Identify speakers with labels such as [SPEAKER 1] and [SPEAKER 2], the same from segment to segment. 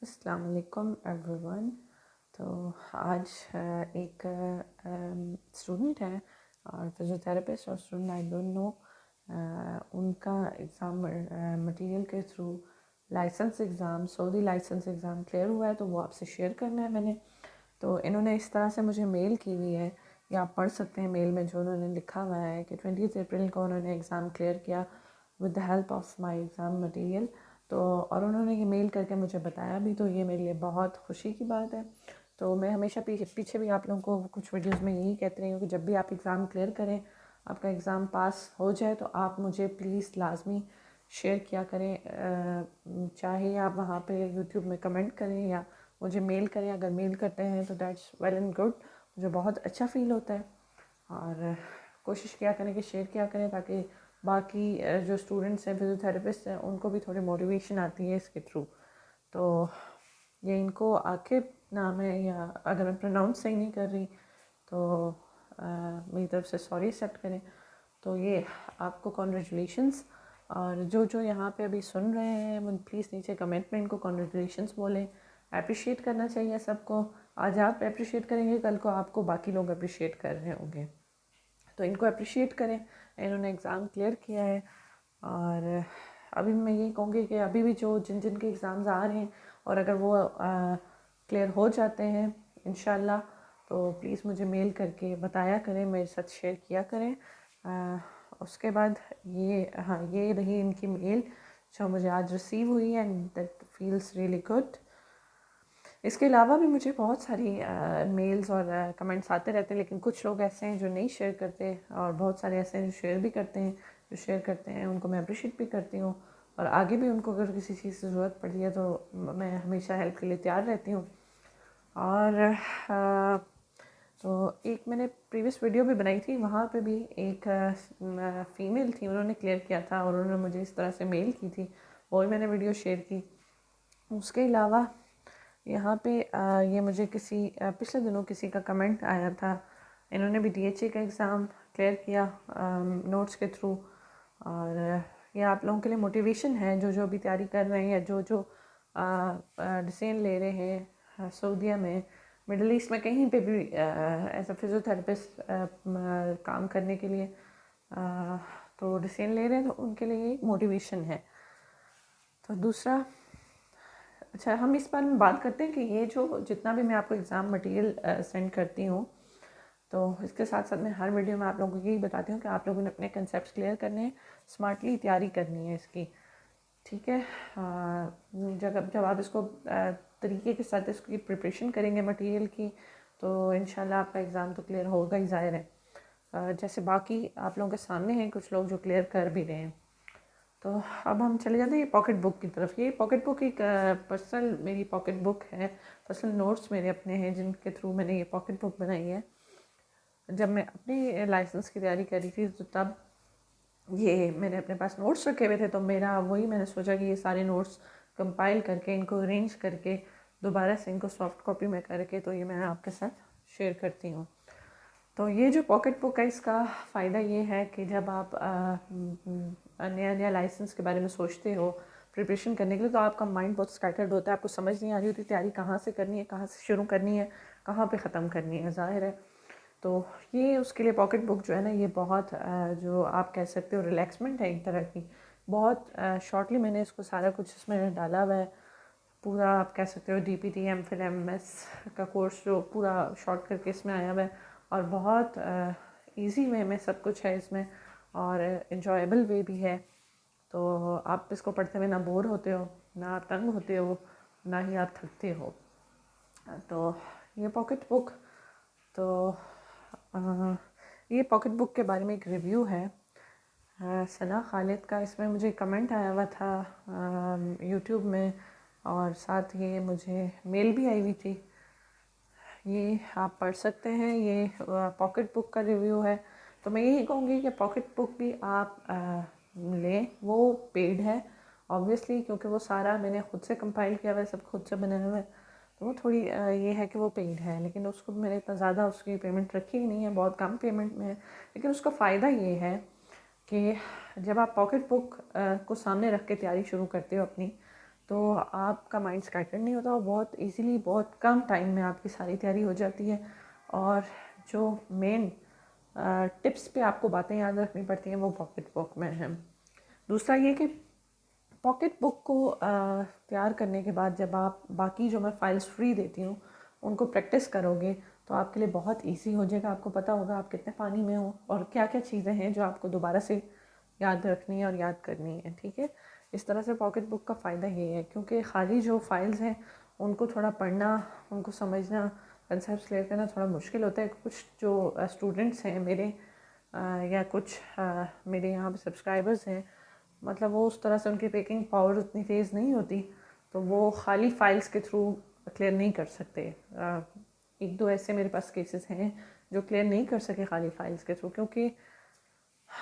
[SPEAKER 1] अस्सलाम वालेकुम एवरीवन। तो आज एक स्टूडेंट है और फिजियोथेरेपिस्ट और स्टूडेंट आई डोंट नो उनका एग्ज़ाम मटेरियल के through licence exam Saudi licence exam clear हुआ है, तो वो आपसे शेयर करना है मैंने। तो इन्होंने इस तरह से मुझे मेल की हुई है, या आप पढ़ सकते हैं मेल में जो उन्होंने लिखा हुआ है कि 20 अप्रैल को उन्होंने एग्ज़ाम क्लियर किया with the help of my exam material. तो और उन्होंने ये मेल करके मुझे बताया भी, तो ये मेरे लिए बहुत खुशी की बात है। तो मैं हमेशा पीछे भी आप लोगों को कुछ वीडियोस में यही कहती रही हूँ कि जब भी आप एग्ज़ाम क्लियर करें, आपका एग्ज़ाम पास हो जाए, तो आप मुझे प्लीज़ लाजमी शेयर किया करें। चाहे आप वहाँ पे यूट्यूब में कमेंट करें या मुझे मेल करें। अगर मेल करते हैं तो दैट्स वेल एंड गुड, मुझे बहुत अच्छा फ़ील होता है। और कोशिश किया करें कि शेयर किया करें, ताकि बाकी जो स्टूडेंट्स हैं, फिजियोथेरेपिस्ट हैं, उनको भी थोड़ी मोटिवेशन आती है इसके थ्रू। तो ये इनको आकिब नाम है, या अगर मैं प्रोनाउंस सही नहीं कर रही तो मेरी तरफ से सॉरी एक्सेप्ट करें। तो ये आपको कॉन्ग्रेचुलेशंस। और जो जो यहाँ पे अभी सुन रहे हैं, वो प्लीज़ नीचे कमेंट में इनको कॉन्ग्रेचुलेशंस बोलें। अप्रिशिएट करना चाहिए सबको। आज आप अप्रिशिएट करेंगे, कल को आपको बाकी लोग अप्रिशिएट कर रहे होंगे, तो इनको अप्रिशिएट करें। इन्होंने एग्ज़ाम क्लियर किया है। और अभी मैं ये कहूँगी कि अभी भी जो जिन जिन के एग्ज़ाम्स आ रहे हैं, और अगर वो क्लियर हो जाते हैं इंशाल्लाह, तो प्लीज़ मुझे मेल करके बताया करें, मेरे साथ शेयर किया करें। उसके बाद ये रही इनकी मेल जो मुझे आज रिसीव हुई है, and that feels really good. इसके अलावा भी मुझे बहुत सारी मेल्स और कमेंट्स आते रहते हैं, लेकिन कुछ लोग ऐसे हैं जो नहीं शेयर करते, और बहुत सारे ऐसे हैं जो शेयर भी करते हैं। जो शेयर करते हैं उनको मैं अप्रिशिएट भी करती हूँ, और आगे भी उनको अगर किसी चीज़ की ज़रूरत पड़ती है तो मैं हमेशा हेल्प के लिए तैयार रहती हूँ। और तो एक मैंने प्रीवियस वीडियो भी बनाई थी, वहाँ पे भी एक फ़ीमेल थी, उन्होंने क्लियर किया था और उन्होंने मुझे इस तरह से मेल की थी, वो भी मैंने वीडियो शेयर की। उसके अलावा यहाँ पे ये मुझे पिछले दिनों किसी का कमेंट आया था, इन्होंने भी DHA का एग्ज़ाम क्लियर किया नोट्स के थ्रू। और ये आप लोगों के लिए मोटिवेशन है, जो जो अभी तैयारी कर रहे हैं, या जो जो डिसीजन ले रहे हैं सऊदीया में, मिडल ईस्ट में, कहीं पे भी एज अ फिज़ियोथेरेपिस्ट काम करने के लिए तो डिसीजन ले रहे हैं, तो उनके लिए एक मोटिवेशन है। तो दूसरा, अच्छा, हम इस बारे में बात करते हैं कि ये जो जितना भी मैं आपको एग्ज़ाम मटेरियल सेंड करती हूँ, तो इसके साथ साथ मैं हर वीडियो में आप लोगों को यही बताती हूँ कि आप लोगों ने अपने कंसेप्ट क्लियर करने हैं, स्मार्टली तैयारी करनी है इसकी, ठीक है। जब आप इसको तरीके के साथ इसकी प्रिपरेशन करेंगे मटेरियल की, तो इंशाल्लाह आपका एग्ज़ाम तो क्लियर होगा ही, ज़ाहिर है। जैसे बाकी आप लोगों के सामने हैं कुछ लोग जो क्लियर कर भी रहे हैं। तो अब हम चले जाते हैं ये पॉकेट बुक की तरफ। ये पॉकेट बुक एक पर्सनल मेरी पॉकेट बुक है, पर्सनल नोट्स मेरे अपने हैं, जिनके थ्रू मैंने ये पॉकेट बुक बनाई है। जब मैं अपनी लाइसेंस की तैयारी कर रही थी, तो तब ये मैंने अपने पास नोट्स रखे हुए थे, तो मैंने सोचा कि ये सारे नोट्स कंपाइल करके, इनको अरेंज करके, दोबारा से इनको सॉफ्ट कॉपी में करके, तो ये मैं आपके साथ शेयर करती हूँ। तो ये जो पॉकेट बुक है, इसका फ़ायदा ये है कि जब आप नया नया लाइसेंस के बारे में सोचते हो प्रिपरेशन करने के लिए, तो आपका माइंड बहुत स्कैटर्ड होता है, आपको समझ नहीं आ रही होती तैयारी कहाँ से करनी है, कहाँ से शुरू करनी है, कहाँ पे ख़त्म करनी है, ज़ाहिर है। तो ये उसके लिए पॉकेट बुक जो है ना, ये बहुत जो आप कह सकते हो रिलैक्समेंट है एक तरह की। बहुत शॉर्टली मैंने इसको सारा कुछ इसमें डाला हुआ है। पूरा आप कह सकते हो DPT MPhil MS का कोर्स जो पूरा शॉर्ट करके इसमें आया हुआ है, और बहुत इजी वे में सब कुछ है इसमें, और इन्जॉयबल वे भी है। तो आप इसको पढ़ते हुए ना बोर होते हो, ना आप तंग होते हो, ना ही आप थकते हो। तो ये पॉकेट बुक, तो ये पॉकेट बुक के बारे में एक रिव्यू है सना खालिद का। इसमें मुझे कमेंट आया हुआ था यूट्यूब में, और साथ ये मुझे मेल भी आई हुई थी। ये आप पढ़ सकते हैं, ये पॉकेट बुक का रिव्यू है। तो मैं यही कहूँगी कि पॉकेट बुक भी आप लें, वो पेड है ऑब्वियसली, क्योंकि वो सारा मैंने खुद से कंपाइल किया हुआ है, सब खुद से बनाया हुआ है। तो वो थोड़ी ये है कि वो पेड है, लेकिन उसको मैंने इतना ज़्यादा उसकी पेमेंट रखी ही नहीं है, बहुत कम पेमेंट में है। लेकिन उसका फ़ायदा ये है कि जब आप पॉकेट बुक को सामने रख के तैयारी शुरू करते हो अपनी, तो आपका माइंड स्कैटर्ड नहीं होता और बहुत इजीली बहुत कम टाइम में आपकी सारी तैयारी हो जाती है। और जो मेन टिप्स पे आपको बातें याद रखनी पड़ती हैं वो पॉकेट बुक में है। दूसरा ये कि पॉकेट बुक को तैयार करने के बाद जब आप बाकी जो मैं फाइल्स फ्री देती हूँ उनको प्रैक्टिस करोगे तो आपके लिए बहुत इजी हो जाएगा। आपको पता होगा आप कितने पानी में हो और क्या क्या चीज़ें हैं जो आपको दोबारा से याद रखनी है और याद करनी है। ठीक है, इस तरह से पॉकेट बुक का फ़ायदा ये है, क्योंकि खाली जो फाइल्स हैं उनको थोड़ा पढ़ना, उनको समझना, कंसेप्ट क्लियर करना थोड़ा मुश्किल होता है। कुछ जो स्टूडेंट्स हैं मेरे या कुछ मेरे यहाँ पे सब्सक्राइबर्स हैं, मतलब वो उस तरह से उनकी पेकिंग पावर उतनी तेज़ नहीं होती, तो वो खाली फाइल्स के थ्रू क्लियर नहीं कर सकते। एक दो ऐसे मेरे पास केसेस हैं जो क्लियर नहीं कर सके खाली फाइल्स के थ्रू, क्योंकि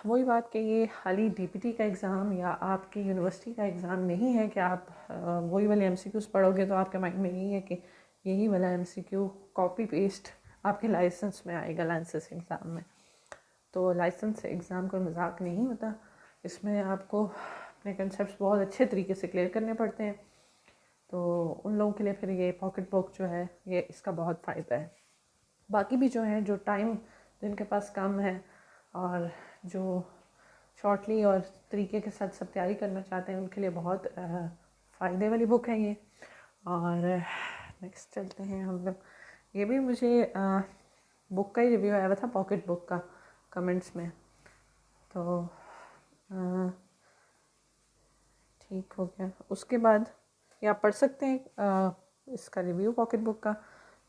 [SPEAKER 1] वही बात कि ये खाली डीपीटी का एग्ज़ाम या आपकी यूनिवर्सिटी का एग्ज़ाम नहीं है कि आप वही वाले एमसीक्यूज़ पढ़ोगे तो आपके माइंड में यही है कि यही वाला एमसीक्यू कॉपी पेस्ट आपके लाइसेंस में आएगा लाइसेंस एग्ज़ाम में। तो लाइसेंस एग्ज़ाम कोई मजाक नहीं होता, इसमें आपको अपने कंसेप्ट बहुत अच्छे तरीके से क्लियर करने पड़ते हैं। तो उन लोगों के लिए फिर ये पॉकेट बुक जो है ये इसका बहुत फ़ायदा है। बाकी भी जो है जो टाइम जिनके पास कम है और जो शॉर्टली और तरीके के साथ सब तैयारी करना चाहते हैं उनके लिए बहुत फ़ायदे वाली बुक है ये। और नेक्स्ट चलते हैं हम लोग। ये भी मुझे बुक का ही रिव्यू आया हुआ था पॉकेट बुक का कमेंट्स में, तो ठीक हो गया। उसके बाद ये आप पढ़ सकते हैं इसका रिव्यू पॉकेट बुक का।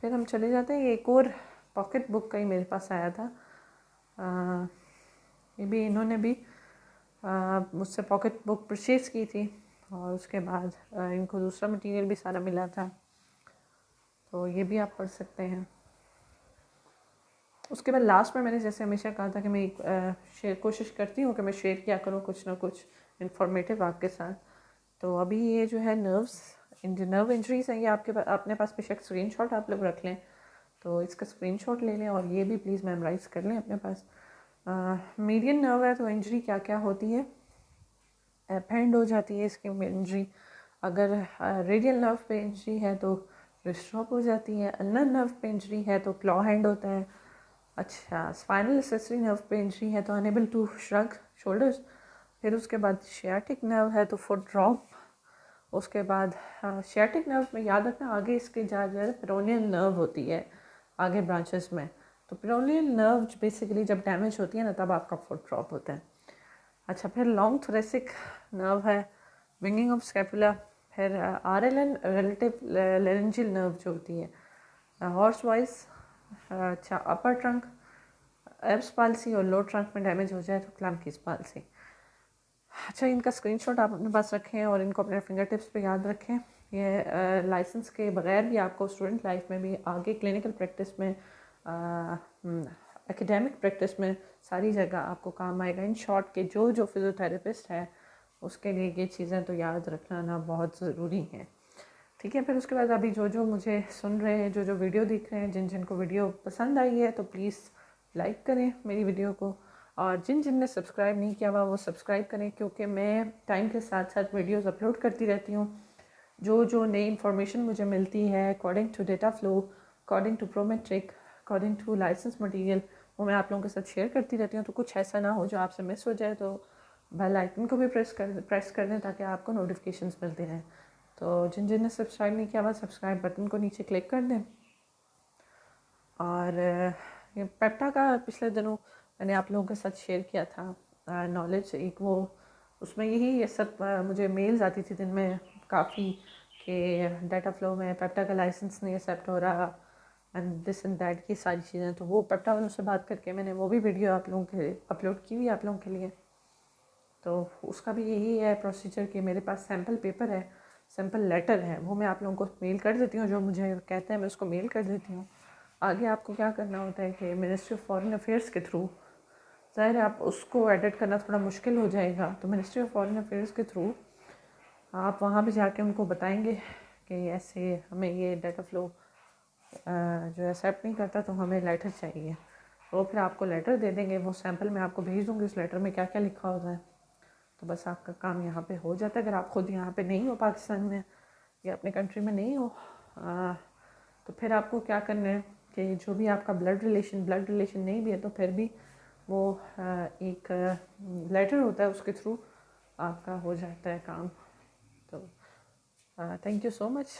[SPEAKER 1] फिर हम चले जाते हैं, एक और पॉकेट बुक का ही मेरे पास आया था। ये भी इन्होंने भी मुझसे पॉकेट बुक परचेज़ की थी और उसके बाद इनको दूसरा मटेरियल भी सारा मिला था, तो ये भी आप पढ़ सकते हैं। उसके बाद लास्ट में मैंने जैसे हमेशा कहा था कि मैं कोशिश करती हूँ कि मैं शेयर किया करूँ कुछ ना कुछ इन्फॉर्मेटिव आपके साथ। तो अभी ये जो है नर्व इंजरीज़ हैं, ये अपने पास बेशक स्क्रीनशॉट आप लोग रख लें, तो इसका स्क्रीनशॉट ले लें और ये भी प्लीज़ मेमोराइज़ कर लें अपने पास। मीडियन नर्व है तो इंजरी क्या क्या होती है, एपेंड हो जाती है इसकी इंजरी। अगर रेडियल नर्व पे इंजरी है तो रिस्ट ड्रॉप हो जाती है। अल्नर नर्व पे इंजरी है तो क्लॉ हैंड होता है। अच्छा, स्पाइनल एक्सेसरी नर्व पे इंजरी है तो अनेबल टू श्रग शोल्डर्स। फिर उसके बाद शियाटिक नर्व है तो फुट ड्रॉप। उसके बाद शियाटिक नर्व में याद रखना आगे इसके जा पेरोनियल नर्व होती है आगे ब्रांचेस में। तो पेरोनियल नर्व बेसिकली जब डैमेज होती है ना तब आपका फुट ड्रॉप होता है। अच्छा, फिर लॉन्ग थोरेसिक नर्व है, विंगिंग ऑफ स्कैपुला। फिर आरएलएन रिलेटिव लेरेंजियल नर्व जो होती है हॉर्स वॉइस। अच्छा, अपर ट्रंक एब्स पाल्सी और लो ट्रंक में डैमेज हो जाए तो क्लैम्पकीज पाल्सी। अच्छा, इनका स्क्रीनशॉट आप अपने पास रखें और इनको अपने फिंगर टिप्स पे याद रखें। ये लाइसेंस के बगैर भी आपको स्टूडेंट लाइफ में भी आगे क्लिनिकल प्रैक्टिस में एकेडमिक प्रैक्टिस में सारी जगह आपको काम आएगा। इन शॉर्ट के जो फिजियोथेरेपिस्ट है उसके लिए ये चीज़ें तो याद रखना ना बहुत ज़रूरी है। ठीक है, फिर उसके बाद अभी जो मुझे सुन रहे हैं, जो वीडियो देख रहे हैं, जिनको वीडियो पसंद आई है तो प्लीज़ लाइक करें मेरी वीडियो को, और जिन ने सब्सक्राइब नहीं किया हुआ वो सब्सक्राइब करें, क्योंकि मैं टाइम के साथ साथ वीडियोस अपलोड करती रहती हूँ। जो नई इन्फॉर्मेशन मुझे मिलती है according to data flow, according to Prometric, according to licence material, वो मैं आप लोगों के साथ शेयर करती रहती हूँ। तो कुछ ऐसा ना हो जो आपसे मिस हो जाए, तो बेल आइकन को भी प्रेस कर दें ताकि आपको नोटिफिकेशंस मिलते रहें। तो जिन ने सब्सक्राइब नहीं किया हुआ सब्सक्राइब बटन को नीचे क्लिक कर दें। और ये पेप्टा का पिछले दिनों मैंने आप लोगों के साथ शेयर किया था नॉलेज एक, वो उसमें ये सब मुझे मेल्स आती थी दिन में काफ़ी कि डाटा फ्लो में पेप्टा का लाइसेंस नहीं एक्सेप्ट हो रहा एंड दिस एंड दैट की सारी चीज़ें। तो वो पेप्टा वालों से बात करके मैंने वो भी वीडियो आप लोगों के अपलोड की हुई आप लोगों के लिए। तो उसका भी यही है प्रोसीजर कि मेरे पास सैम्पल पेपर है, सैम्पल लेटर है, वो मैं आप लोगों को मेल कर देती हूँ। जो मुझे कहते हैं मैं उसको मेल कर देती हूँ। आगे आपको क्या करना होता है कि मिनिस्ट्री ऑफ फॉरेन अफेयर्स के थ्रू, ज़ाहिर है आप उसको एडिट करना थोड़ा मुश्किल हो जाएगा, तो मिनिस्ट्री ऑफ फॉरेन अफेयर्स के थ्रू आप वहाँ पे जाके उनको बताएंगे कि ऐसे हमें ये डाटा फ्लो जो एक्सेप्ट नहीं करता तो हमें लेटर चाहिए। वो फिर आपको लेटर दे देंगे, वो सैम्पल मैं आपको भेज दूँगी। उस लेटर में क्या क्या लिखा होता है तो बस आपका काम यहाँ पे हो जाता है। अगर आप खुद यहाँ पे नहीं हो पाकिस्तान में या अपने कंट्री में नहीं हो तो फिर आपको क्या करना है कि जो भी आपका ब्लड रिलेशन नहीं भी है तो फिर भी वो एक लेटर होता है, उसके थ्रू आपका हो जाता है काम। तो थैंक यू सो मच।